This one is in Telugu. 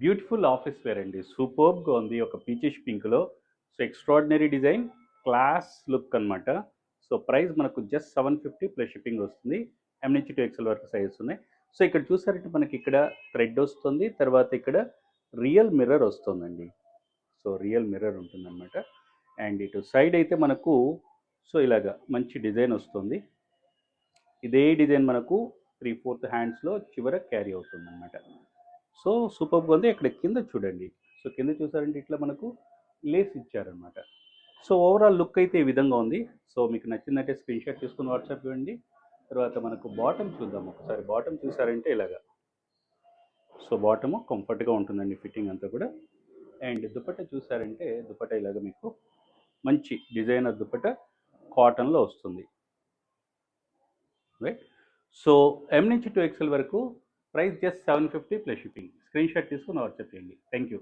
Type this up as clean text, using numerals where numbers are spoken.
బ్యూటిఫుల్ ఆఫీస్ వేర్ అండి. సూపర్బ్గా ఉంది. ఒక పీచిష్ పింక్లో. So extraordinary design, class look అనమాట. సో ప్రైస్ మనకు జస్ట్ 750 ప్లస్ షిప్పింగ్ వస్తుంది. ఎం నుంచి 2XL వరకు సైజెస్ ఉన్నాయి. సో ఇక్కడ చూసారంటే మనకి ఇక్కడ థ్రెడ్ వస్తుంది, తర్వాత ఇక్కడ రియల్ మిర్రర్ వస్తుందండి. సో రియల్ మిర్రర్ ఉంటుందన్నమాట. అండ్ ఇటు సైడ్ అయితే మనకు సో ఇలాగా మంచి డిజైన్ వస్తుంది. ఇదే డిజైన్ మనకు 3/4 హ్యాండ్స్లో చివర క్యారీ అవుతుంది అనమాట. సో సూపర్గా ఉంది. ఇక్కడ కింద చూడండి. సో కింద చూసారంటే ఇట్లా మనకు లేస్ ఇచ్చారనమాట. సో ఓవరాల్ లుక్ అయితే ఈ విధంగా ఉంది. సో మీకు నచ్చిందంటే స్క్రీన్ షాట్ తీసుకుని వాట్సాప్ ఇవ్వండి. తర్వాత మనకు బాటమ్ చూద్దాం ఒకసారి. బాటమ్ చూసారంటే ఇలాగా. సో బాటము కంఫర్ట్గా ఉంటుందండి, ఫిట్టింగ్ అంతా కూడా. అండ్ దుపట్టా చూసారంటే దుపట్టా ఇలాగ మీకు మంచి డిజైనర్ దుపట్టా కాటన్లో వస్తుంది, రైట్. సో ఎం నుంచి 2XL వరకు price just 750 plus shipping. Screen shot తీసుకుని వాట్సాప్ చేయండి. Thank you.